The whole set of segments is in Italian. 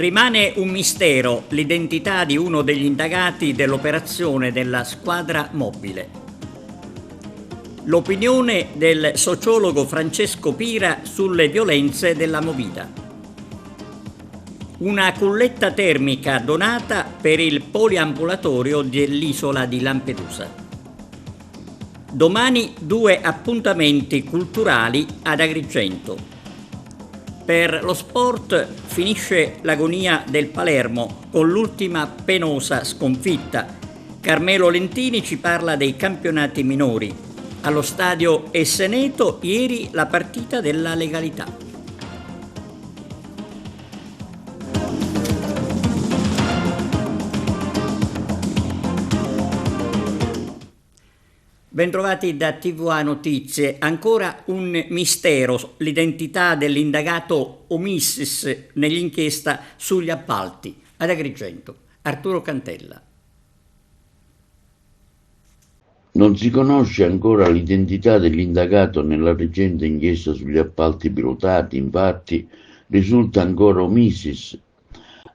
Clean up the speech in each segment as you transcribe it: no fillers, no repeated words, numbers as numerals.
Rimane un mistero l'identità di uno degli indagati dell'operazione della squadra mobile. L'opinione del sociologo Francesco Pira sulle violenze della movida. Una culletta termica donata per il poliambulatorio dell'isola di Lampedusa. Domani 2 appuntamenti culturali ad Agrigento. Per lo sport finisce l'agonia del Palermo con l'ultima penosa sconfitta. Carmelo Lentini ci parla dei campionati minori. Allo stadio Esseneto ieri la partita della legalità. Bentrovati da TVA Notizie. Ancora un mistero, l'identità dell'indagato Omissis nell'inchiesta sugli appalti. Ad Agrigento, Arturo Cantella. Non si conosce ancora l'identità dell'indagato nella recente inchiesta sugli appalti pilotati, infatti risulta ancora Omissis.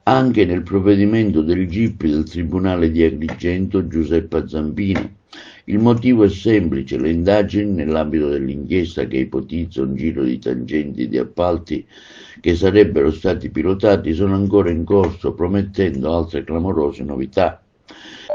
Anche nel provvedimento del GIP del Tribunale di Agrigento Giuseppe Zampino. Il motivo è semplice: le indagini nell'ambito dell'inchiesta che ipotizza un giro di tangenti di appalti che sarebbero stati pilotati sono ancora in corso, promettendo altre clamorose novità.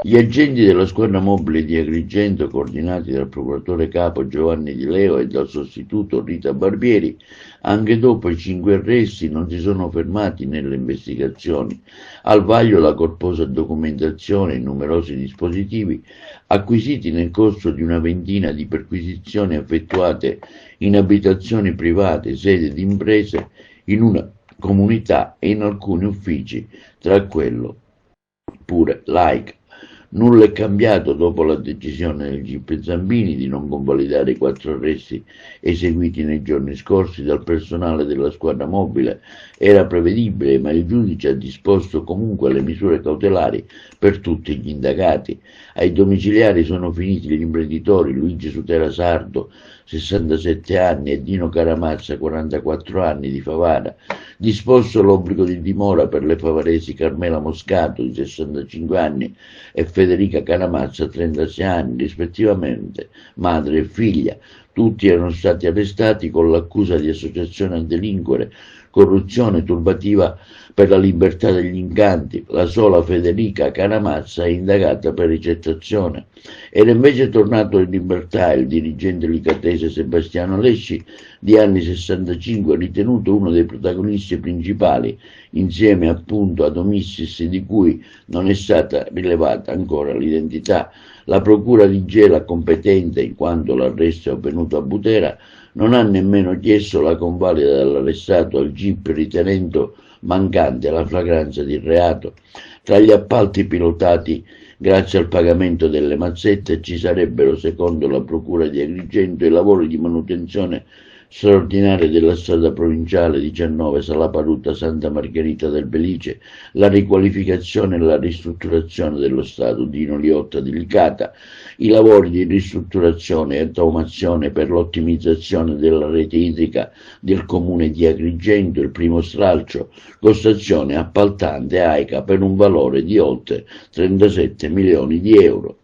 Gli agenti della squadra mobile di Agrigento, coordinati dal procuratore capo Giovanni Di Leo e dal sostituto Rita Barbieri, anche dopo i 5 arresti non si sono fermati nelle investigazioni. Al vaglio la corposa documentazione e numerosi dispositivi acquisiti nel corso di una ventina di perquisizioni effettuate in abitazioni private, sede di imprese, in una comunità e in alcuni uffici, tra quello pure laica. Nulla è cambiato dopo la decisione del GIP Zambini di non convalidare i 4 arresti eseguiti nei giorni scorsi dal personale della squadra mobile. Era prevedibile, ma il giudice ha disposto comunque le misure cautelari per tutti gli indagati. Ai domiciliari sono finiti gli imprenditori Luigi Sutera Sardo, 67 anni, e Dino Caramazza, 44 anni, di Favara. Disposto l'obbligo di dimora per le favaresi Carmela Moscato, di 65 anni, e Federica Caramazza, 36 anni, rispettivamente, madre e figlia. Tutti erano stati arrestati con l'accusa di associazione a delinquere, corruzione, turbativa per la libertà degli incanti. La sola Federica Caramazza è indagata per ricettazione. Era invece tornato in libertà il dirigente licatese Sebastiano Lesci, di anni 65, ritenuto uno dei protagonisti principali, insieme appunto ad Omissis, di cui non è stata rilevata ancora l'identità. La procura di Gela, competente in quanto l'arresto è avvenuto a Butera, non ha nemmeno chiesto la convalida dell'arrestato al GIP, ritenendo mancante la flagranza di reato. Tra gli appalti pilotati grazie al pagamento delle mazzette ci sarebbero, secondo la procura di Agrigento, i lavori di manutenzione straordinaria della strada provinciale 19 Salaparuta Santa Margherita del Belice, la riqualificazione e la ristrutturazione dello stadio Dino Liotta di Licata, i lavori di ristrutturazione e automazione per l'ottimizzazione della rete idrica del comune di Agrigento, il primo stralcio, con stazione appaltante AICA per un valore di oltre 37 milioni di euro.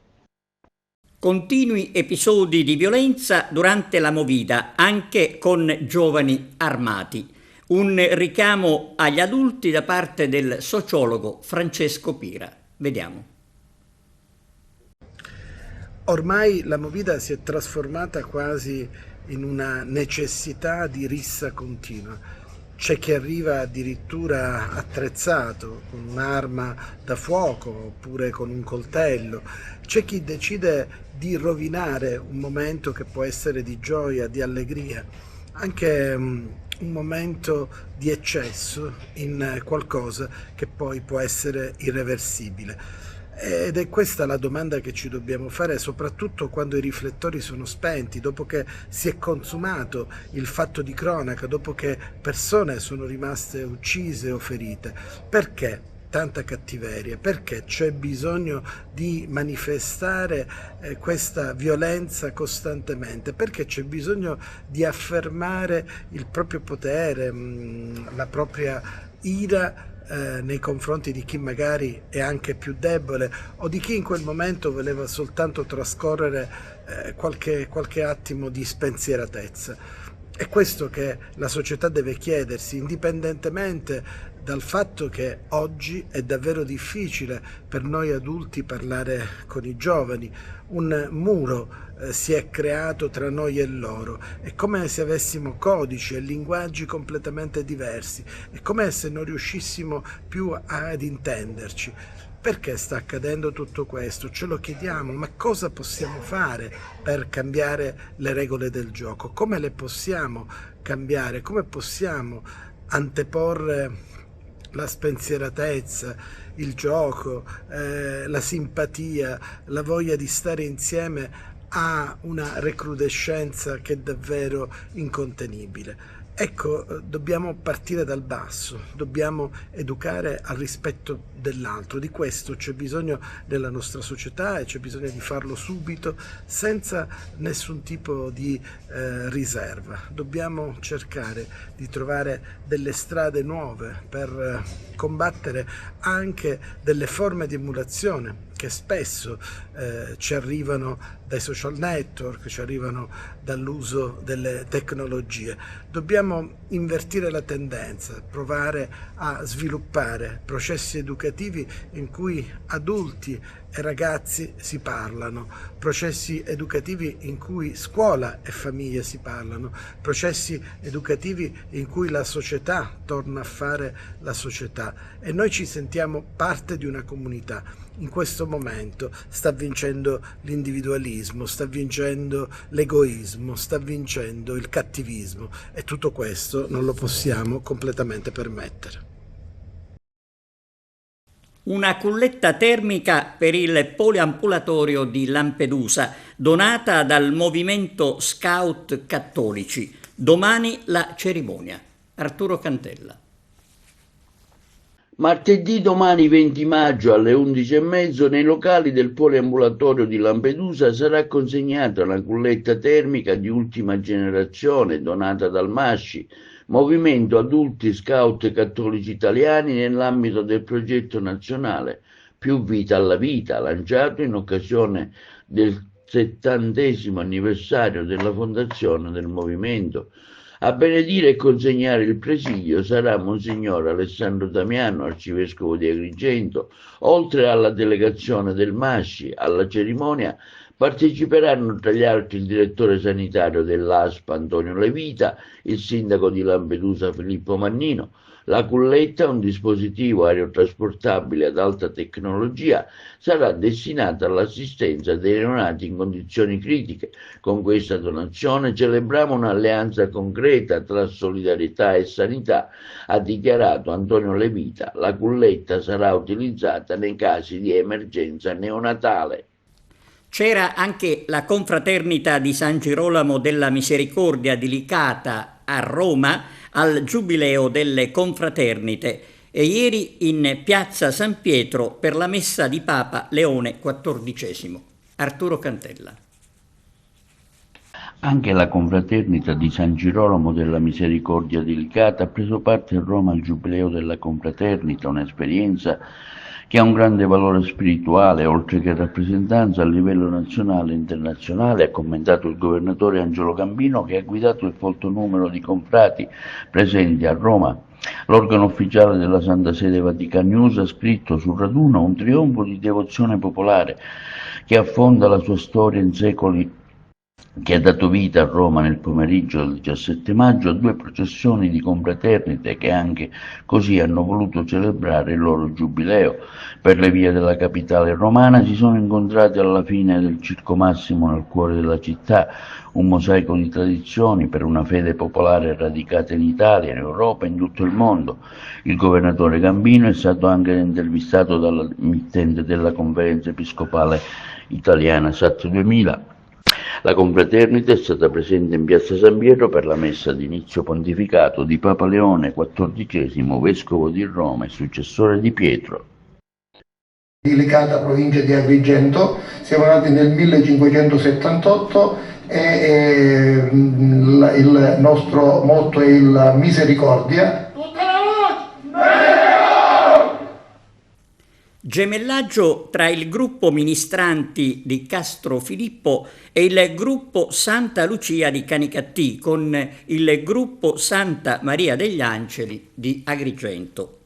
Continui episodi di violenza durante la movida, anche con giovani armati. Un richiamo agli adulti da parte del sociologo Francesco Pira. Vediamo. Ormai la movida si è trasformata quasi in una necessità di rissa continua. C'è chi arriva addirittura attrezzato con un'arma da fuoco oppure con un coltello. C'è chi decide di rovinare un momento che può essere di gioia, di allegria, anche un momento di eccesso in qualcosa che poi può essere irreversibile. Ed è questa la domanda che ci dobbiamo fare, soprattutto quando i riflettori sono spenti, dopo che si è consumato il fatto di cronaca, dopo che persone sono rimaste uccise o ferite. Perché tanta cattiveria? Perché c'è bisogno di manifestare questa violenza costantemente? Perché c'è bisogno di affermare il proprio potere, la propria ira nei confronti di chi magari è anche più debole o di chi in quel momento voleva soltanto trascorrere qualche attimo di spensieratezza. È questo che la società deve chiedersi, indipendentemente dal fatto che oggi è davvero difficile per noi adulti parlare con i giovani. Un muro si è creato tra noi e loro, è come se avessimo codici e linguaggi completamente diversi, è come se non riuscissimo più ad intenderci. Perché sta accadendo tutto questo? Ce lo chiediamo, ma cosa possiamo fare per cambiare le regole del gioco? Come le possiamo cambiare? Come possiamo anteporre la spensieratezza, il gioco, la simpatia, la voglia di stare insieme a una recrudescenza che è davvero incontenibile? Ecco, dobbiamo partire dal basso, dobbiamo educare al rispetto dell'altro. Di questo c'è bisogno nella nostra società e c'è bisogno di farlo subito, senza nessun tipo di riserva. Dobbiamo cercare di trovare delle strade nuove per combattere anche delle forme di emulazione che spesso ci arrivano dai social network, ci arrivano dall'uso delle tecnologie. Dobbiamo invertire la tendenza, provare a sviluppare processi educativi in cui adulti e ragazzi si parlano, processi educativi in cui scuola e famiglia si parlano, processi educativi in cui la società torna a fare la società e noi ci sentiamo parte di una comunità. In questo momento sta vincendo l'individualismo, sta vincendo l'egoismo, sta vincendo il cattivismo e tutto questo non lo possiamo completamente permettere. Una culletta termica per il poliambulatorio di Lampedusa, donata dal Movimento Scout Cattolici. Domani la cerimonia. Arturo Cantella. Martedì domani 20 maggio alle 11:30 nei locali del poliambulatorio di Lampedusa sarà consegnata una culletta termica di ultima generazione donata dal MASCI, Movimento Adulti Scout Cattolici Italiani, nell'ambito del progetto nazionale Più Vita alla Vita, lanciato in occasione del 70° anniversario della fondazione del movimento. A benedire e consegnare il presidio sarà Monsignor Alessandro Damiano, arcivescovo di Agrigento. Oltre alla delegazione del MASCI, alla cerimonia parteciperanno tra gli altri il direttore sanitario dell'ASP Antonio Levita, il sindaco di Lampedusa Filippo Mannino. La culletta, un dispositivo aerotrasportabile ad alta tecnologia, sarà destinata all'assistenza dei neonati in condizioni critiche. Con questa donazione celebriamo un'alleanza concreta tra solidarietà e sanità, ha dichiarato Antonio Levita. La culletta sarà utilizzata nei casi di emergenza neonatale. C'era anche la confraternita di San Girolamo della Misericordia di Licata a Roma al Giubileo delle Confraternite e ieri in piazza San Pietro per la messa di Papa Leone XIV. Arturo Cantella. Anche la confraternita di San Girolamo della Misericordia di Licata ha preso parte a Roma al Giubileo della Confraternita, un'esperienza che ha un grande valore spirituale, oltre che rappresentanza a livello nazionale e internazionale, ha commentato il governatore Angelo Gambino, che ha guidato il folto numero di confrati presenti a Roma. L'organo ufficiale della Santa Sede Vatican News ha scritto sul raduno un trionfo di devozione popolare che affonda la sua storia in secoli, che ha dato vita a Roma nel pomeriggio del 17 maggio a 2 processioni di confraternite che anche così hanno voluto celebrare il loro giubileo. Per le vie della capitale romana si sono incontrati alla fine del Circo Massimo nel cuore della città, un mosaico di tradizioni per una fede popolare radicata in Italia, in Europa e in tutto il mondo. Il governatore Gambino è stato anche intervistato dalla mittente della Conferenza Episcopale Italiana SAT 2000. La confraternita è stata presente in piazza San Pietro per la messa di inizio pontificato di Papa Leone XIV, vescovo di Roma e successore di Pietro. Di Licata, provincia di Agrigento, siamo nati nel 1578 e il nostro motto è il Misericordia. Tutta la voce! Gemellaggio tra il gruppo ministranti di Castro Filippo e il gruppo Santa Lucia di Canicattì con il gruppo Santa Maria degli Angeli di Agrigento.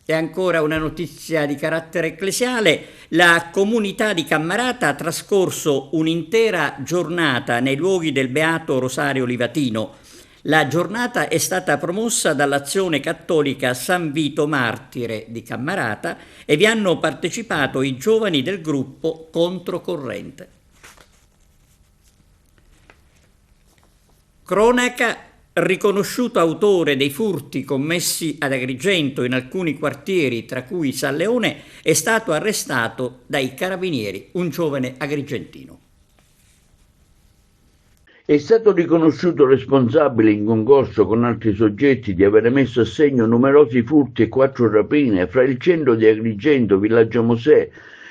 E ancora una notizia di carattere ecclesiale: la comunità di Cammarata ha trascorso un'intera giornata nei luoghi del Beato Rosario Livatino. La giornata è stata promossa dall'Azione Cattolica San Vito Martire di Cammarata e vi hanno partecipato i giovani del gruppo Controcorrente. Cronaca: riconosciuto autore dei furti commessi ad Agrigento in alcuni quartieri, tra cui San Leone, è stato arrestato dai carabinieri un giovane agrigentino. È stato riconosciuto responsabile in concorso con altri soggetti di avere messo a segno numerosi furti e 4 rapine fra il centro di Agrigento, Villaggio Mosè,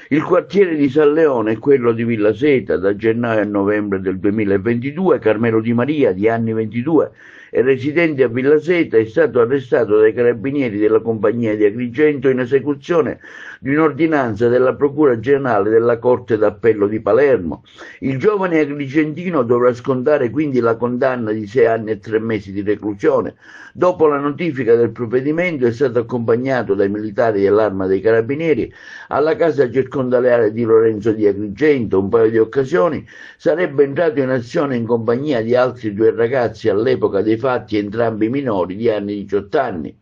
il quartiere di San Leone e quello di Villa Seta. Da gennaio a novembre del 2022 Carmelo Di Maria, di anni 22 e residente a Villa Seta, è stato arrestato dai carabinieri della compagnia di Agrigento in esecuzione di un'ordinanza della Procura Generale della Corte d'Appello di Palermo. Il giovane agrigentino dovrà scontare quindi la condanna di 6 anni e 3 mesi di reclusione. Dopo la notifica del provvedimento è stato accompagnato dai militari dell'Arma dei Carabinieri alla casa circondariale di Lorenzo di Agrigento. Un paio di occasioni sarebbe entrato in azione in compagnia di altri 2 ragazzi all'epoca dei fatti, entrambi minori di anni 18 anni.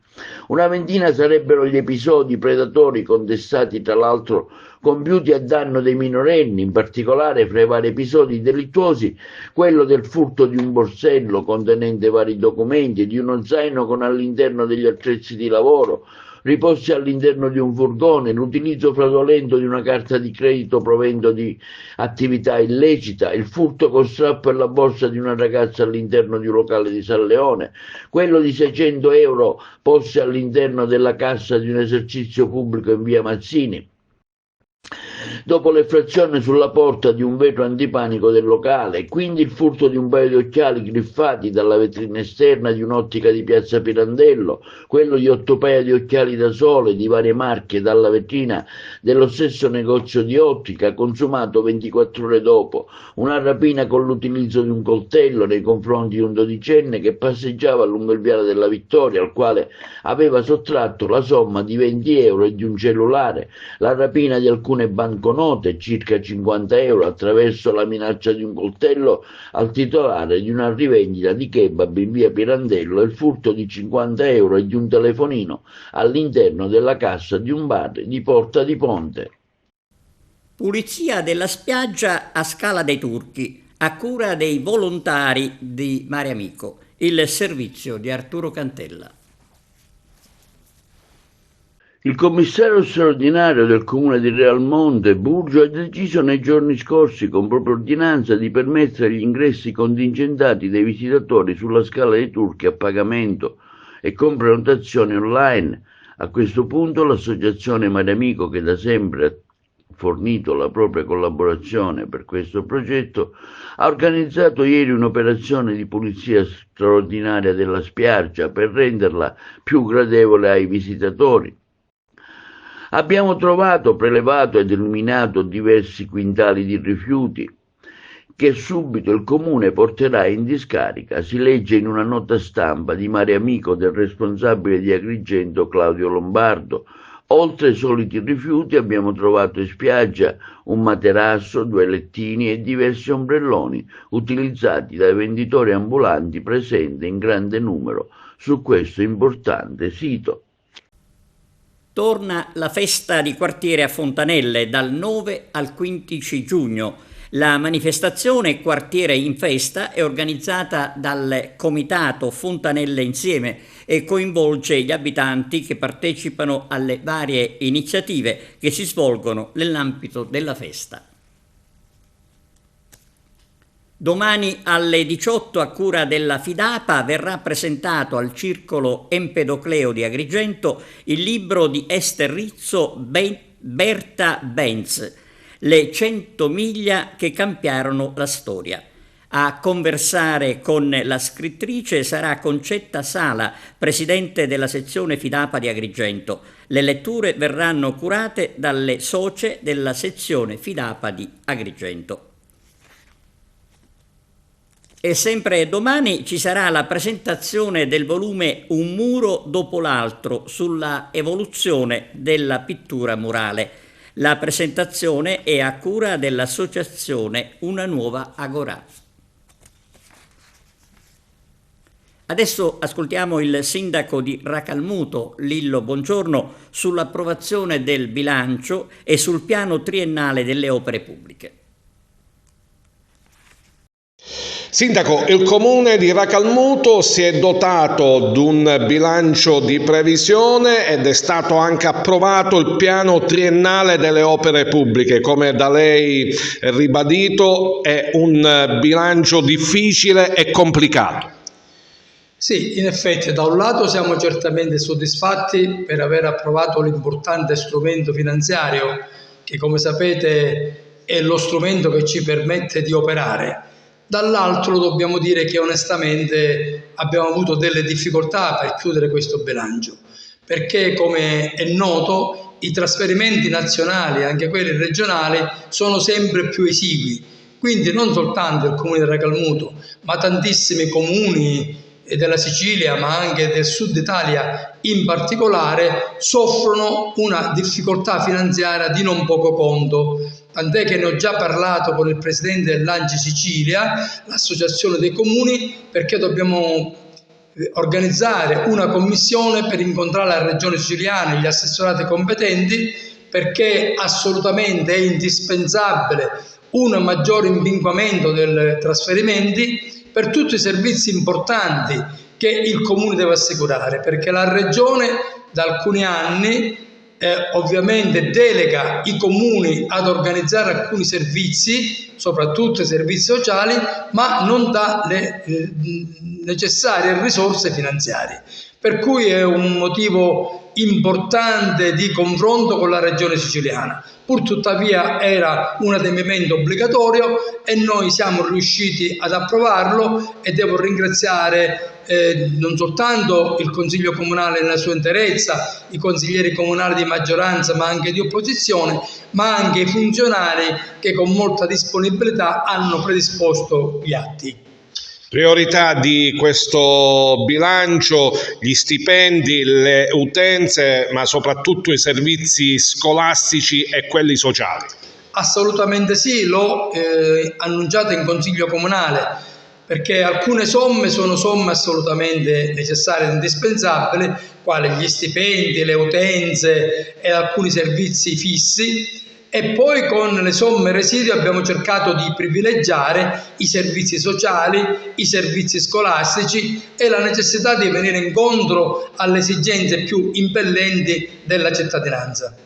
Una ventina sarebbero gli episodi predatori contestati, tra l'altro compiuti a danno dei minorenni, in particolare fra i vari episodi delittuosi quello del furto di un borsello contenente vari documenti e di uno zaino con all'interno degli attrezzi di lavoro riposti all'interno di un furgone, l'utilizzo fraudolento di una carta di credito provento di attività illecita, il furto con strappo e la borsa di una ragazza all'interno di un locale di San Leone, quello di 600 euro posti all'interno della cassa di un esercizio pubblico in via Mazzini, dopo l'effrazione sulla porta di un vetro antipanico del locale, quindi il furto di un paio di occhiali griffati dalla vetrina esterna di un'ottica di piazza Pirandello, quello di 8 paia di occhiali da sole di varie marche dalla vetrina dello stesso negozio di ottica, consumato 24 ore dopo, una rapina con l'utilizzo di un coltello nei confronti di un dodicenne che passeggiava lungo il viale della Vittoria, al quale aveva sottratto la somma di 20 euro e di un cellulare, la rapina di alcune banconote, circa 50 euro, attraverso la minaccia di un coltello al titolare di una rivendita di kebab in via Pirandello e il furto di 50 euro e di un telefonino all'interno della cassa di un bar di Porta di Ponte. Pulizia della spiaggia a Scala dei Turchi, a cura dei volontari di Mare Amico, il servizio di Arturo Cantella. Il commissario straordinario del comune di Realmonte, Burgio, ha deciso nei giorni scorsi con propria ordinanza di permettere gli ingressi contingentati dei visitatori sulla Scala dei Turchi a pagamento e con prenotazione online. A questo punto l'associazione Mare Amico, che da sempre ha fornito la propria collaborazione per questo progetto, ha organizzato ieri un'operazione di pulizia straordinaria della spiaggia per renderla più gradevole ai visitatori. Abbiamo trovato, prelevato ed eliminato diversi quintali di rifiuti che subito il comune porterà in discarica, si legge in una nota stampa di Mare Amico del responsabile di Agrigento Claudio Lombardo. Oltre ai soliti rifiuti abbiamo trovato in spiaggia un materasso, 2 lettini e diversi ombrelloni utilizzati dai venditori ambulanti presenti in grande numero su questo importante sito. Torna la festa di quartiere a Fontanelle dal 9 al 15 giugno. La manifestazione Quartiere in Festa è organizzata dal Comitato Fontanelle Insieme e coinvolge gli abitanti che partecipano alle varie iniziative che si svolgono nell'ambito della festa. Domani alle 18 a cura della Fidapa verrà presentato al Circolo Empedocleo di Agrigento il libro di Ester Rizzo, Berta Benz, Le 100 miglia che cambiarono la storia. A conversare con la scrittrice sarà Concetta Sala, presidente della sezione Fidapa di Agrigento. Le letture verranno curate dalle socie della sezione Fidapa di Agrigento. E sempre domani ci sarà la presentazione del volume Un muro dopo l'altro sulla evoluzione della pittura murale. La presentazione è a cura dell'associazione Una Nuova Agorà. Adesso ascoltiamo il sindaco di Racalmuto, Lillo Bongiorno, sull'approvazione del bilancio e sul piano triennale delle opere pubbliche. Sindaco, il comune di Racalmuto si è dotato di un bilancio di previsione ed è stato anche approvato il piano triennale delle opere pubbliche. Come da lei ribadito, è un bilancio difficile e complicato. Sì, in effetti da un lato siamo certamente soddisfatti per aver approvato l'importante strumento finanziario che, come sapete, è lo strumento che ci permette di operare. Dall'altro dobbiamo dire che onestamente abbiamo avuto delle difficoltà per chiudere questo bilancio, perché come è noto i trasferimenti nazionali e anche quelli regionali sono sempre più esigui, quindi non soltanto il comune di Racalmuto, ma tantissimi comuni della Sicilia, ma anche del sud Italia in particolare, soffrono una difficoltà finanziaria di non poco conto. Tant'è che ne ho già parlato con il presidente dell'ANCI Sicilia, l'associazione dei comuni, perché dobbiamo organizzare una commissione per incontrare la regione siciliana e gli assessorati competenti, perché assolutamente è indispensabile un maggiore impinguamento dei trasferimenti per tutti i servizi importanti che il comune deve assicurare, perché la regione da alcuni anni ovviamente delega i comuni ad organizzare alcuni servizi, soprattutto i servizi sociali, ma non dà le necessarie risorse finanziarie. Per cui è un motivo importante di confronto con la regione siciliana. Pur tuttavia era un adempimento obbligatorio e noi siamo riusciti ad approvarlo, e devo ringraziare non soltanto il Consiglio Comunale nella sua interezza, i consiglieri comunali di maggioranza ma anche di opposizione, ma anche i funzionari che con molta disponibilità hanno predisposto gli atti. Priorità di questo bilancio, gli stipendi, le utenze, ma soprattutto i servizi scolastici e quelli sociali. Assolutamente sì, l'ho annunciato in Consiglio Comunale, perché alcune somme sono somme assolutamente necessarie e indispensabili, quali gli stipendi, le utenze e alcuni servizi fissi, e poi con le somme residue abbiamo cercato di privilegiare i servizi sociali, i servizi scolastici e la necessità di venire incontro alle esigenze più impellenti della cittadinanza.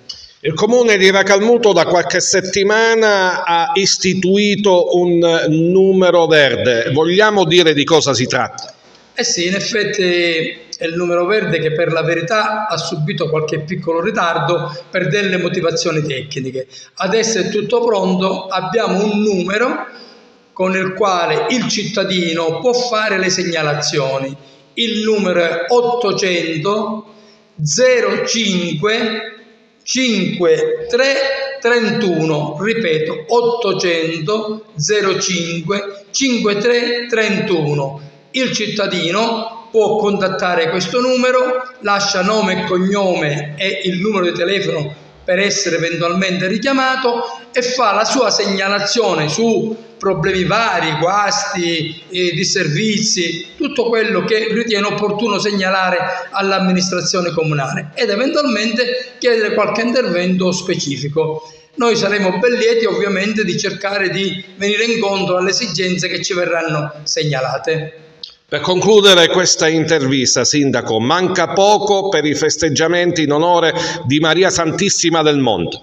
Il comune di Racalmuto da qualche settimana ha istituito un numero verde. Vogliamo dire di cosa si tratta? Eh sì, in effetti è il numero verde che per la verità ha subito qualche piccolo ritardo per delle motivazioni tecniche. Adesso è tutto pronto, abbiamo un numero con il quale il cittadino può fare le segnalazioni. Il numero è 800 05 5331, ripeto 800 05 5331. Il cittadino può contattare questo numero, lascia nome e cognome e il numero di telefono per essere eventualmente richiamato e fa la sua segnalazione su problemi vari, guasti, disservizi, tutto quello che ritiene opportuno segnalare all'amministrazione comunale ed eventualmente chiedere qualche intervento specifico. Noi saremo ben lieti ovviamente di cercare di venire incontro alle esigenze che ci verranno segnalate. Per concludere questa intervista, Sindaco, manca poco per i festeggiamenti in onore di Maria Santissima del Monte.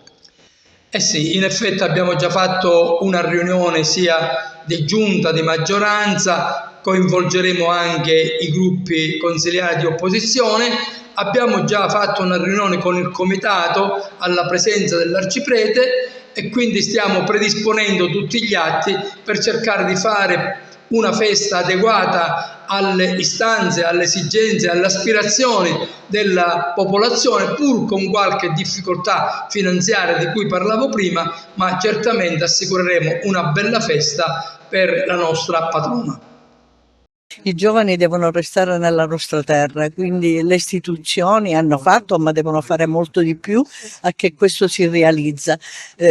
Eh sì, in effetti abbiamo già fatto una riunione sia di giunta di maggioranza, coinvolgeremo anche i gruppi consigliari di opposizione, abbiamo già fatto una riunione con il comitato alla presenza dell'arciprete e quindi stiamo predisponendo tutti gli atti per cercare di fare una festa adeguata alle istanze, alle esigenze, alle aspirazioni della popolazione, pur con qualche difficoltà finanziaria di cui parlavo prima, ma certamente assicureremo una bella festa per la nostra patrona. I giovani devono restare nella nostra terra, quindi le istituzioni hanno fatto, ma devono fare molto di più a che questo si realizza.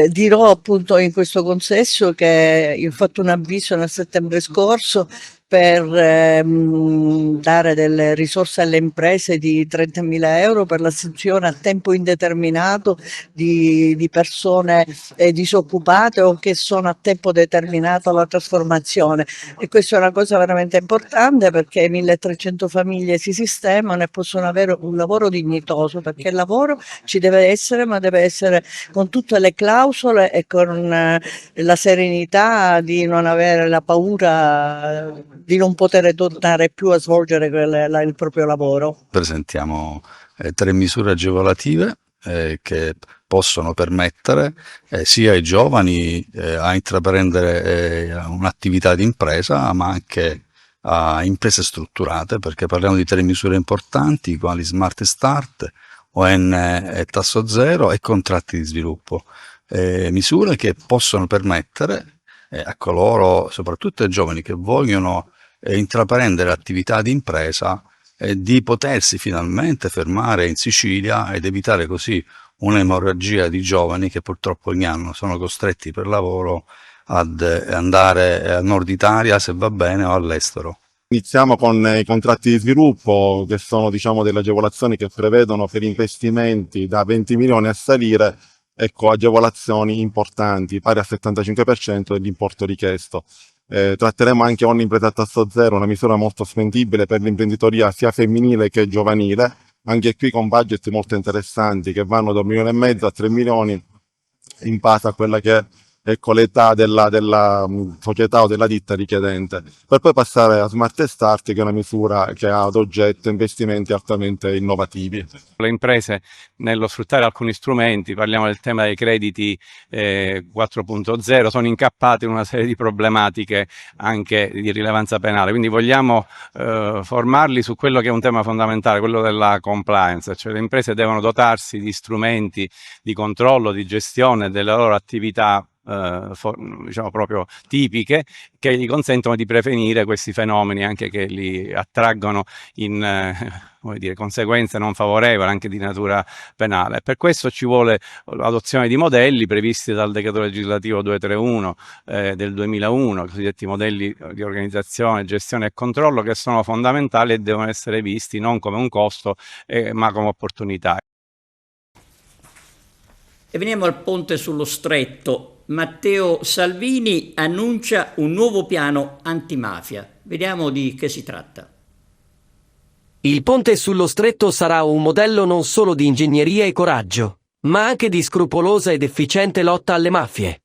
Dirò appunto in questo consesso che io ho fatto un avviso nel settembre scorso per dare delle risorse alle imprese di 30.000 euro per l'assunzione a tempo indeterminato di persone disoccupate o che sono a tempo determinato alla trasformazione, e questa è una cosa veramente importante perché 1.300 famiglie si sistemano e possono avere un lavoro dignitoso, perché il lavoro ci deve essere, ma deve essere con tutte le clausole e con la serenità di non avere la paura di non poter tornare più a svolgere il proprio lavoro. Presentiamo 3 misure agevolative che possono permettere sia ai giovani a intraprendere un'attività di impresa, ma anche a imprese strutturate, perché parliamo di 3 misure importanti quali Smart Start, ON e tasso zero e contratti di sviluppo. Misure che possono permettere a coloro, soprattutto ai giovani che vogliono intraprendere attività di impresa, di potersi finalmente fermare in Sicilia ed evitare così un'emorragia di giovani che purtroppo ogni anno sono costretti per lavoro ad andare a Nord Italia, se va bene, o all'estero. Iniziamo con i contratti di sviluppo, che sono delle agevolazioni che prevedono per investimenti da 20 milioni a salire, agevolazioni importanti, pari al 75% dell'importo richiesto. Tratteremo anche ogni impresa a tasso zero, una misura molto spendibile per l'imprenditoria sia femminile che giovanile, anche qui con budget molto interessanti che vanno da 1,5 milioni a 3 milioni in base a quella che è l'età della società o della ditta richiedente, per poi passare a Smart Start, che è una misura che ha ad oggetto investimenti altamente innovativi. Le imprese, nello sfruttare alcuni strumenti, parliamo del tema dei crediti 4.0, sono incappate in una serie di problematiche anche di rilevanza penale, quindi vogliamo formarli su quello che è un tema fondamentale, quello della compliance, cioè le imprese devono dotarsi di strumenti di controllo, di gestione delle loro attività diciamo proprio tipiche, che gli consentono di prevenire questi fenomeni, anche che li attraggono in conseguenze non favorevoli anche di natura penale. Per questo ci vuole l'adozione di modelli previsti dal decreto legislativo 231 del 2001, cosiddetti modelli di organizzazione, gestione e controllo, che sono fondamentali e devono essere visti non come un costo ma come opportunità. E veniamo al ponte sullo Stretto. Matteo Salvini annuncia un nuovo piano antimafia. Vediamo di che si tratta. Il ponte sullo Stretto sarà un modello non solo di ingegneria e coraggio, ma anche di scrupolosa ed efficiente lotta alle mafie.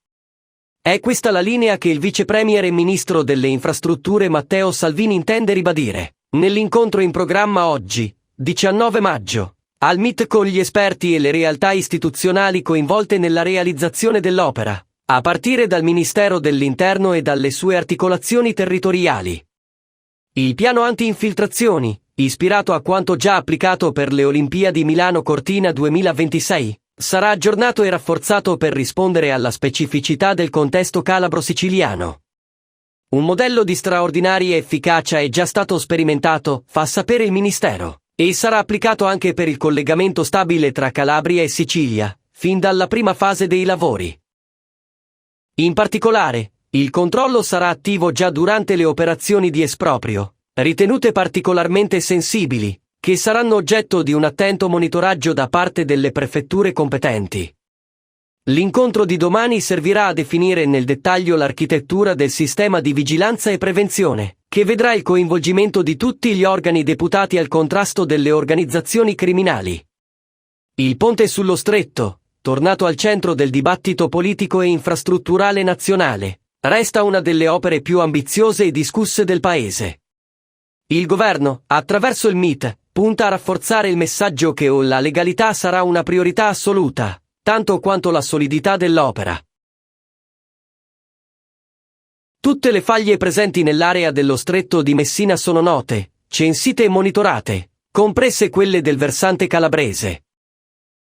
È questa la linea che il vice premier e ministro delle infrastrutture Matteo Salvini intende ribadire nell'incontro in programma oggi, 19 maggio, al MIT con gli esperti e le realtà istituzionali coinvolte nella realizzazione dell'opera, a partire dal Ministero dell'Interno e dalle sue articolazioni territoriali. Il piano anti-infiltrazioni, ispirato a quanto già applicato per le Olimpiadi Milano-Cortina 2026, sarà aggiornato e rafforzato per rispondere alla specificità del contesto calabro-siciliano. Un modello di straordinaria efficacia è già stato sperimentato, fa sapere il Ministero, e sarà applicato anche per il collegamento stabile tra Calabria e Sicilia, fin dalla prima fase dei lavori. In particolare, il controllo sarà attivo già durante le operazioni di esproprio, ritenute particolarmente sensibili, che saranno oggetto di un attento monitoraggio da parte delle prefetture competenti. L'incontro di domani servirà a definire nel dettaglio l'architettura del sistema di vigilanza e prevenzione, che vedrà il coinvolgimento di tutti gli organi deputati al contrasto delle organizzazioni criminali. Il ponte sullo Stretto, tornato al centro del dibattito politico e infrastrutturale nazionale, resta una delle opere più ambiziose e discusse del Paese. Il governo, attraverso il MIT, punta a rafforzare il messaggio che la legalità sarà una priorità assoluta, tanto quanto la solidità dell'opera. Tutte le faglie presenti nell'area dello Stretto di Messina sono note, censite e monitorate, comprese quelle del versante calabrese.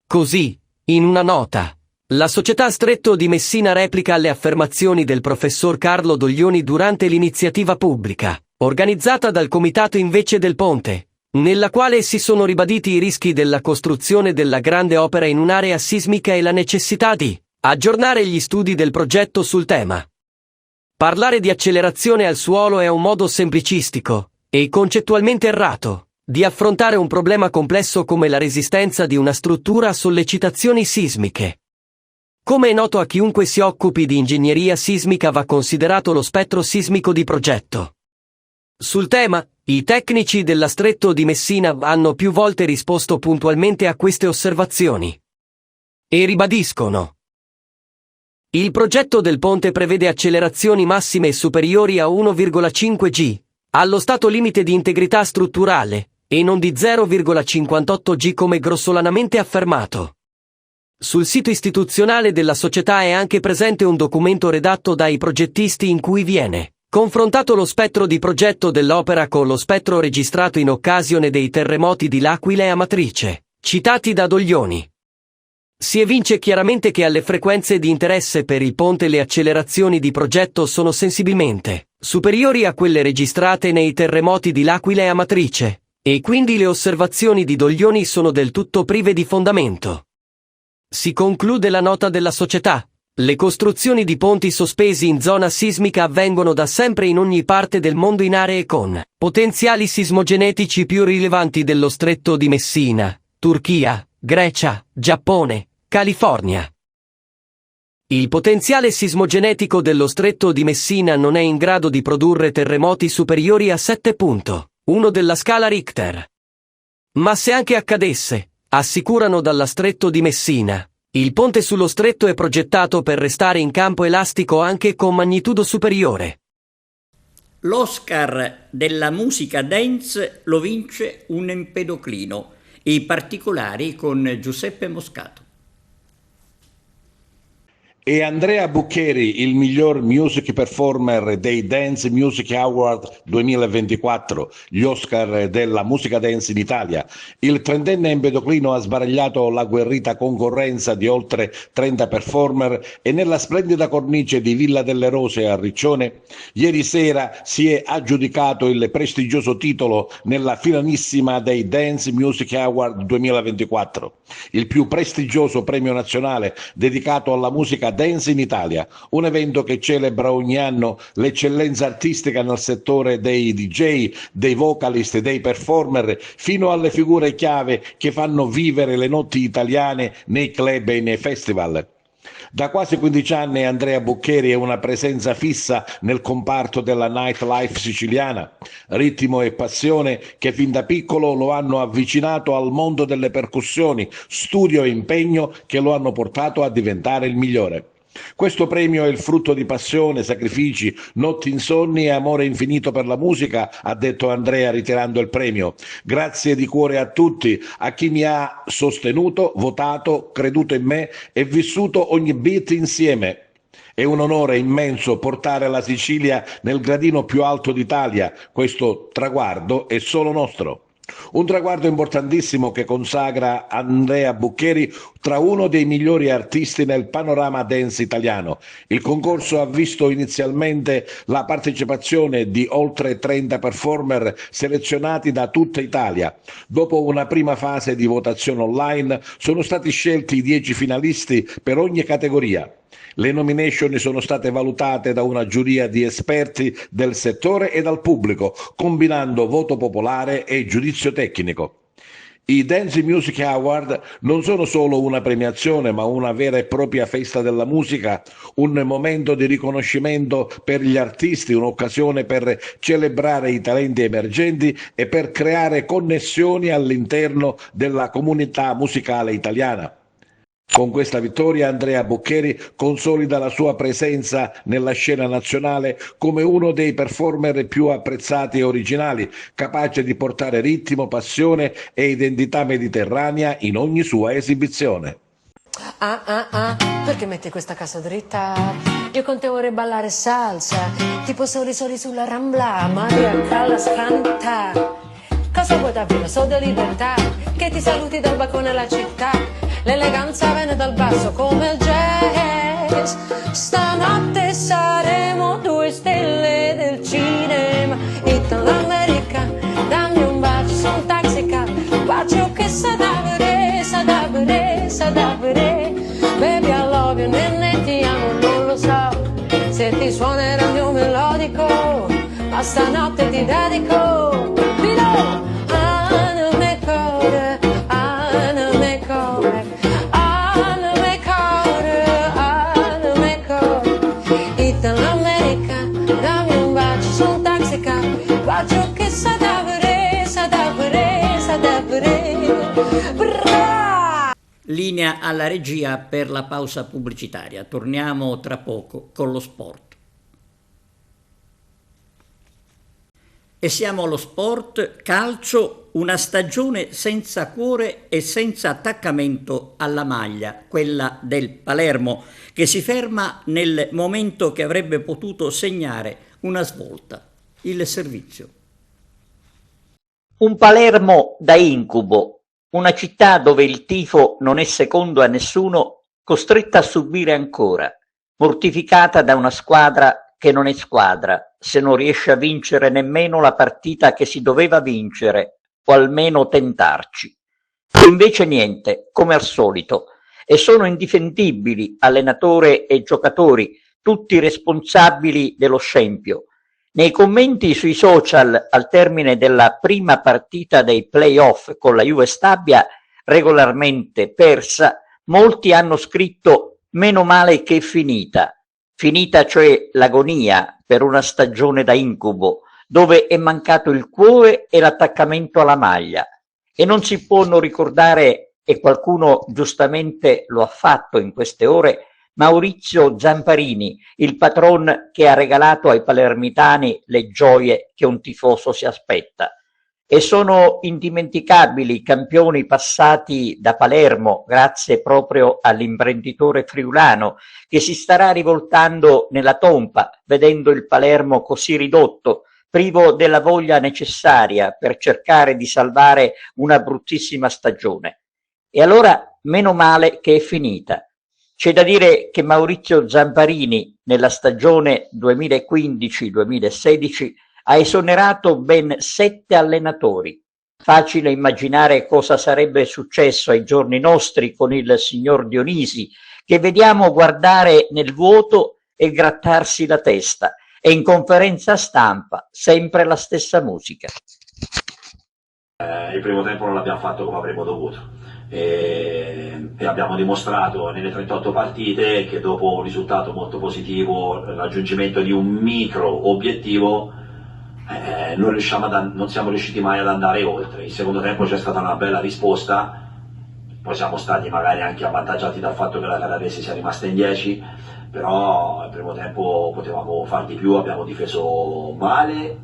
Così, in una nota, la società Stretto di Messina replica le affermazioni del professor Carlo Doglioni durante l'iniziativa pubblica, organizzata dal Comitato Invece del Ponte, nella quale si sono ribaditi i rischi della costruzione della grande opera in un'area sismica e la necessità di aggiornare gli studi del progetto sul tema. Parlare di accelerazione al suolo è un modo semplicistico e concettualmente errato di affrontare un problema complesso come la resistenza di una struttura a sollecitazioni sismiche. Come è noto a chiunque si occupi di ingegneria sismica, va considerato lo spettro sismico di progetto. Sul tema, i tecnici della Stretto di Messina hanno più volte risposto puntualmente a queste osservazioni. E ribadiscono: il progetto del ponte prevede accelerazioni massime superiori a 1,5 G, allo stato limite di integrità strutturale, e non di 0,58 G come grossolanamente affermato. Sul sito istituzionale della società è anche presente un documento redatto dai progettisti in cui viene confrontato lo spettro di progetto dell'opera con lo spettro registrato in occasione dei terremoti di L'Aquila e Amatrice, citati da Doglioni. Si evince chiaramente che alle frequenze di interesse per il ponte le accelerazioni di progetto sono sensibilmente superiori a quelle registrate nei terremoti di L'Aquila e Amatrice, e quindi le osservazioni di Doglioni sono del tutto prive di fondamento. Si conclude la nota della società: le costruzioni di ponti sospesi in zona sismica avvengono da sempre in ogni parte del mondo in aree con potenziali sismogenetici più rilevanti dello Stretto di Messina, Turchia, Grecia, Giappone, California. Il potenziale sismogenetico dello Stretto di Messina non è in grado di produrre terremoti superiori a 7.1 della scala Richter. Ma se anche accadesse, assicurano dalla Stretto di Messina, il ponte sullo stretto è progettato per restare in campo elastico anche con magnitudo superiore. L'Oscar della musica dance lo vince un Empedoclino, i particolari con Giuseppe Moscato. E Andrea Buccheri, il miglior music performer dei Dance Music Award 2024, gli Oscar della musica dance in Italia. Il trentenne Empedoclino ha sbaragliato l'agguerrita concorrenza di oltre 30 performer e nella splendida cornice di Villa delle Rose a Riccione, ieri sera si è aggiudicato il prestigioso titolo nella finalissima dei Dance Music Award 2024, il più prestigioso premio nazionale dedicato alla musica dance in Italia, un evento che celebra ogni anno l'eccellenza artistica nel settore dei DJ, dei vocalist e dei performer, fino alle figure chiave che fanno vivere le notti italiane nei club e nei festival. Da quasi 15 anni Andrea Buccheri è una presenza fissa nel comparto della nightlife siciliana, ritmo e passione che fin da piccolo lo hanno avvicinato al mondo delle percussioni, studio e impegno che lo hanno portato a diventare il migliore. Questo premio è il frutto di passione, sacrifici, notti insonni e amore infinito per la musica, ha detto Andrea ritirando il premio. Grazie di cuore a tutti, a chi mi ha sostenuto, votato, creduto in me e vissuto ogni beat insieme. È un onore immenso portare la Sicilia nel gradino più alto d'Italia. Questo traguardo è solo nostro. Un traguardo importantissimo che consacra Andrea Buccheri tra uno dei migliori artisti nel panorama dance italiano. Il concorso ha visto inizialmente la partecipazione di oltre 30 performer selezionati da tutta Italia. Dopo una prima fase di votazione online sono stati scelti 10 finalisti per ogni categoria. Le nomination sono state valutate da una giuria di esperti del settore e dal pubblico, combinando voto popolare e giudizio tecnico. I Dance Music Award non sono solo una premiazione, ma una vera e propria festa della musica, un momento di riconoscimento per gli artisti, un'occasione per celebrare i talenti emergenti e per creare connessioni all'interno della comunità musicale italiana. Con questa vittoria Andrea Buccheri consolida la sua presenza nella scena nazionale come uno dei performer più apprezzati e originali, capace di portare ritmo, passione e identità mediterranea in ogni sua esibizione. Perché metti questa casa dritta? Io con te vorrei ballare salsa, tipo soli sulla Rambla, Maria Callas canta. Cosa vuoi da vita? So di libertà, che ti saluti dal balcone alla città. L'eleganza viene dal basso come il jazz. Stanotte saremo 2 stelle del cinema. Italo-America, dammi un bacio, sono un taxicab. Bacio che sa da vedere, sa da vedere, sa da vedere. Baby I love you, nenne ti amo, non lo so se ti suonerà il mio melodico, ma stanotte ti dedico. Vino! Anime core, anime core, anime core, anime core. Italo-America, dammi un bacio, sono un taxicab. Bacio che sa da vedere, sa da vedere, sa da vedere. Linea alla regia per la pausa pubblicitaria. Torniamo tra poco con lo sport. E siamo allo sport, calcio, una stagione senza cuore e senza attaccamento alla maglia, quella del Palermo, che si ferma nel momento che avrebbe potuto segnare una svolta, il servizio. Un Palermo da incubo. Una città dove il tifo non è secondo a nessuno, costretta a subire ancora, mortificata da una squadra che non è squadra, se non riesce a vincere nemmeno la partita che si doveva vincere, o almeno tentarci. Invece niente, come al solito, e sono indifendibili allenatore e giocatori, tutti responsabili dello scempio. Nei commenti sui social al termine della prima partita dei play-off con la Juve Stabia, regolarmente persa, molti hanno scritto «meno male che è finita». Finita cioè l'agonia per una stagione da incubo, dove è mancato il cuore e l'attaccamento alla maglia. E non si può non ricordare, e qualcuno giustamente lo ha fatto in queste ore, Maurizio Zamparini, il patron che ha regalato ai palermitani le gioie che un tifoso si aspetta. E sono indimenticabili i campioni passati da Palermo grazie proprio all'imprenditore friulano che si starà rivoltando nella tomba vedendo il Palermo così ridotto, privo della voglia necessaria per cercare di salvare una bruttissima stagione. E allora meno male che è finita. C'è da dire che Maurizio Zamparini nella stagione 2015-2016 ha esonerato ben 7 allenatori. Facile immaginare cosa sarebbe successo ai giorni nostri con il signor Dionisi, che vediamo guardare nel vuoto e grattarsi la testa, e in conferenza stampa sempre la stessa musica. Il primo tempo non l'abbiamo fatto come avremmo dovuto. E abbiamo dimostrato nelle 38 partite che dopo un risultato molto positivo, il raggiungimento di un micro obiettivo, non siamo riusciti mai ad andare oltre. Il secondo tempo c'è stata una bella risposta, poi siamo stati magari anche avvantaggiati dal fatto che la Canavesi sia rimasta in 10, però il primo tempo potevamo far di più, abbiamo difeso male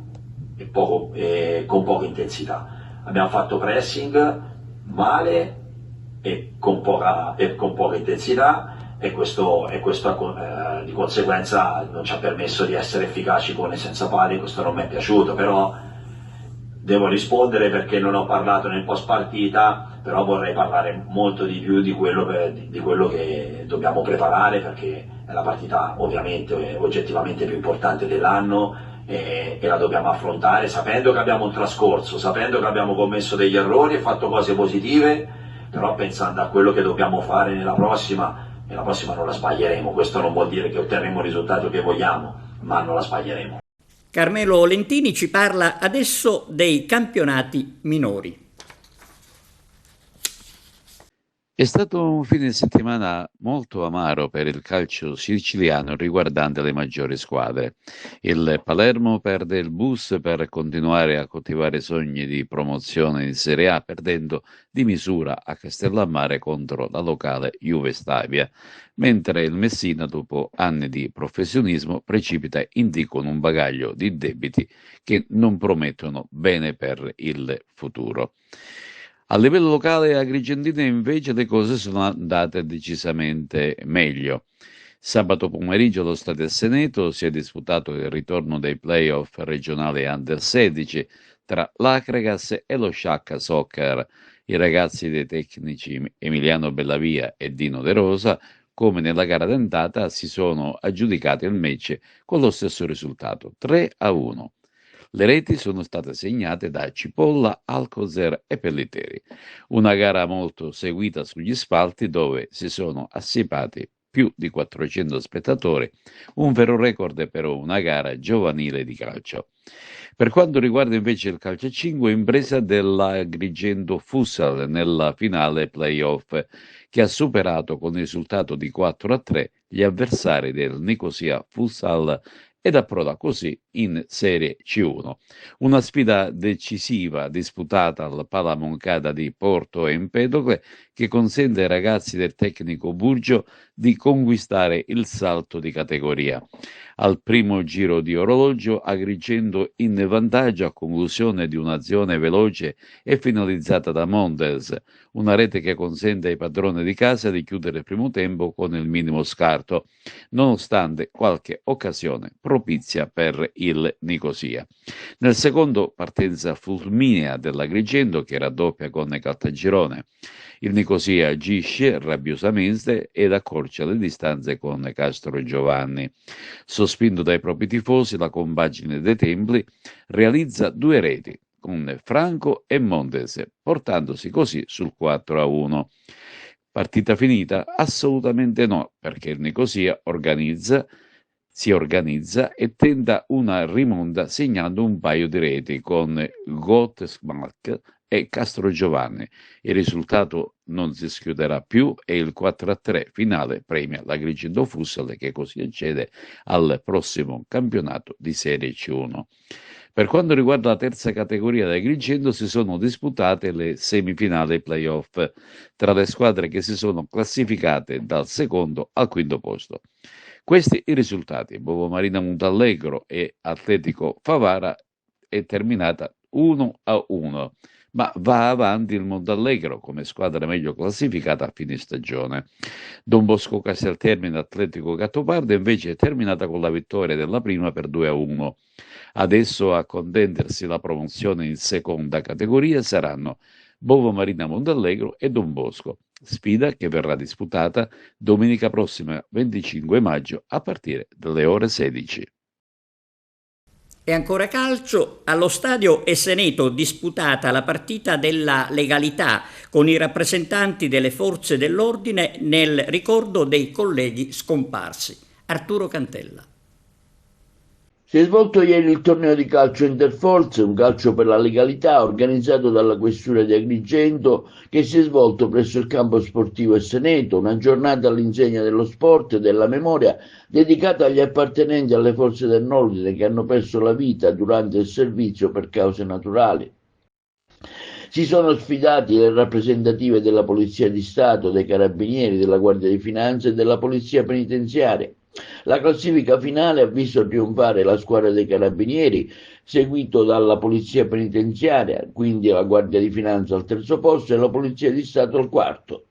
e con poca intensità. Abbiamo fatto pressing male e con poca intensità, e questo di conseguenza non ci ha permesso di essere efficaci con e senza pali. Questo non mi è piaciuto, però devo rispondere perché non ho parlato nel post partita, però vorrei parlare molto di più di quello che dobbiamo preparare, perché è la partita ovviamente oggettivamente più importante dell'anno e la dobbiamo affrontare sapendo che abbiamo un trascorso, sapendo che abbiamo commesso degli errori e fatto cose positive, però pensando a quello che dobbiamo fare nella prossima non la sbaglieremo. Questo non vuol dire che otterremo il risultato che vogliamo, ma non la sbaglieremo. Carmelo Lentini ci parla adesso dei campionati minori. È stato un fine settimana molto amaro per il calcio siciliano riguardante le maggiori squadre. Il Palermo perde il bus per continuare a coltivare sogni di promozione in Serie A, perdendo di misura a Castellammare contro la locale Juve Stabia, mentre il Messina, dopo anni di professionismo, precipita in D con un bagaglio di debiti che non promettono bene per il futuro. A livello locale agrigentino invece le cose sono andate decisamente meglio. Sabato pomeriggio allo Stadio Asseneto si è disputato il ritorno dei playoff regionali Under 16 tra l'Acregas e lo Sciacca Soccer. I ragazzi dei tecnici Emiliano Bellavia e Dino De Rosa, come nella gara d'andata, si sono aggiudicati il match con lo stesso risultato, 3-1. Le reti sono state segnate da Cipolla, Alcocer e Pellitteri. Una gara molto seguita sugli spalti dove si sono assiepati più di 400 spettatori, un vero record per una gara giovanile di calcio. Per quanto riguarda invece il calcio a 5, impresa dell'Agrigento Futsal nella finale playoff, che ha superato con il risultato di 4-3 gli avversari del Nicosia Futsal ed approda così in Serie C1. Una sfida decisiva disputata al Pala Moncada di Porto Empedocle che consente ai ragazzi del tecnico Burgio di conquistare il salto di categoria. Al primo giro di orologio Agrigento in vantaggio a conclusione di un'azione veloce e finalizzata da Mondes, una rete che consente ai padroni di casa di chiudere il primo tempo con il minimo scarto, nonostante qualche occasione propizia per il Nicosia. Nel secondo partenza fulminea dell'Agrigento che raddoppia con Caltagirone. Il Nicosia agisce rabbiosamente ed accorcia le distanze con Castro Giovanni. Sospinto dai propri tifosi, la compagine dei Templi realizza 2 reti con Franco e Montes, portandosi così sul 4-1. Partita finita? Assolutamente no, perché il Nicosia si organizza e tenta una rimonta segnando un paio di reti con Gottesmark e Castro Giovanni. Il risultato non si schiuderà più e il 4-3 finale premia l'Agrigento Futsal che così accede al prossimo campionato di Serie C1. Per quanto riguarda la terza categoria di Agrigento si sono disputate le semifinali playoff tra le squadre che si sono classificate dal secondo al quinto posto. Questi i risultati: Bovo Marina Montallegro e Atletico Favara è terminata 1-1. Ma va avanti il Montallegro come squadra meglio classificata a fine stagione. Don Bosco Casteltermine Atletico Gattopardo invece è terminata con la vittoria della prima per 2-1. Adesso a contendersi la promozione in seconda categoria saranno Bovo Marina Montallegro e Don Bosco, sfida che verrà disputata domenica prossima 25 maggio a partire dalle ore 16. E ancora calcio, allo stadio Esseneto disputata la partita della legalità con i rappresentanti delle forze dell'ordine nel ricordo dei colleghi scomparsi. Arturo Cantella. Si è svolto ieri il torneo di calcio Interforze, un calcio per la legalità organizzato dalla Questura di Agrigento che si è svolto presso il campo sportivo Esseneto, una giornata all'insegna dello sport e della memoria dedicata agli appartenenti alle forze dell'ordine che hanno perso la vita durante il servizio per cause naturali. Si sono sfidati le rappresentative della Polizia di Stato, dei Carabinieri, della Guardia di Finanza e della Polizia Penitenziaria. La classifica finale ha visto trionfare la squadra dei Carabinieri, seguito dalla Polizia Penitenziaria, quindi la Guardia di Finanza al terzo posto e la Polizia di Stato al quarto.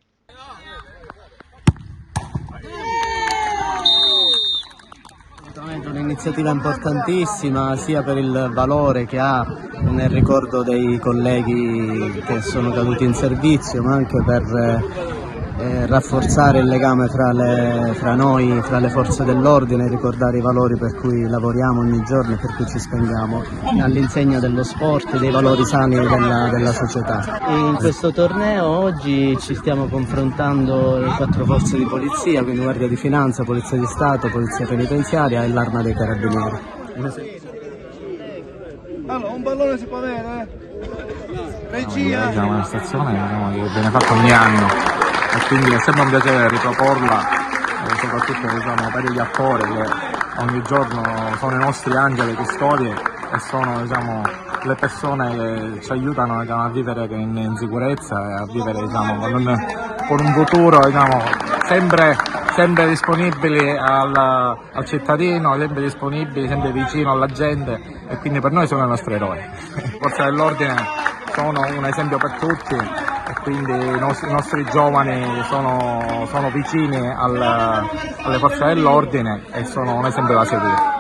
Assolutamente un'iniziativa importantissima sia per il valore che ha nel ricordo dei colleghi che sono caduti in servizio, ma anche per rafforzare il legame fra noi, fra le forze dell'ordine, ricordare i valori per cui lavoriamo ogni giorno e per cui ci spendiamo all'insegna dello sport e dei valori sani della società. E in questo torneo oggi ci stiamo confrontando le 4 forze di polizia, quindi Guardia di Finanza, Polizia di Stato, Polizia Penitenziaria e l'Arma dei Carabinieri. Allora, un pallone si può avere? Regia! È una stazione che viene fatta ogni anno e quindi è sempre un piacere riproporla, soprattutto per gli attori che ogni giorno sono i nostri angeli custodi e sono le persone che ci aiutano a vivere in sicurezza e a vivere con un futuro sempre disponibili al cittadino, sempre disponibili, sempre vicino alla gente e quindi per noi sono i nostri eroi. Le forze dell'ordine sono un esempio per tutti. quindi i nostri giovani sono vicini alle forze dell'ordine e sono un esempio da seguire.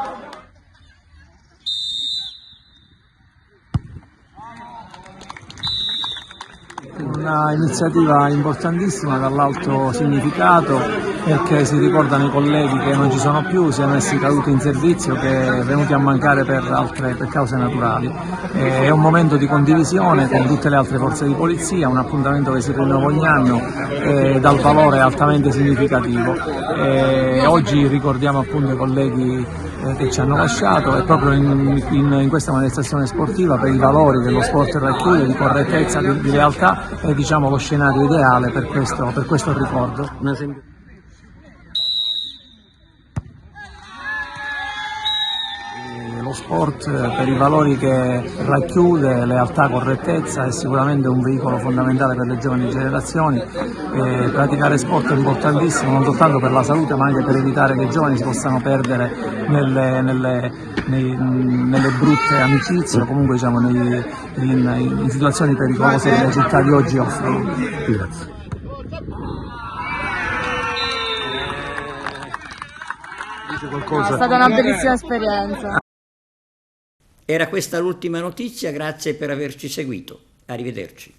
Una iniziativa importantissima dall'alto significato, perché si ricordano i colleghi che non ci sono più, sia messi caduti in servizio che venuti a mancare per cause naturali. È un momento di condivisione con tutte le altre forze di polizia, un appuntamento che si rinnova ogni anno dal valore altamente significativo. Oggi ricordiamo appunto i colleghi che ci hanno lasciato, e proprio in questa manifestazione sportiva, per i valori dello sport racchiude, di correttezza, di lealtà, è diciamo lo scenario ideale per questo ricordo. Lo sport, per i valori che racchiude, lealtà, correttezza, è sicuramente un veicolo fondamentale per le giovani generazioni. Praticare sport è importantissimo non soltanto per la salute, ma anche per evitare che i giovani si possano perdere nelle brutte amicizie, o comunque diciamo in situazioni pericolose che le città di oggi offrono. Grazie. È stata una bellissima esperienza. Era questa l'ultima notizia, grazie per averci seguito. Arrivederci.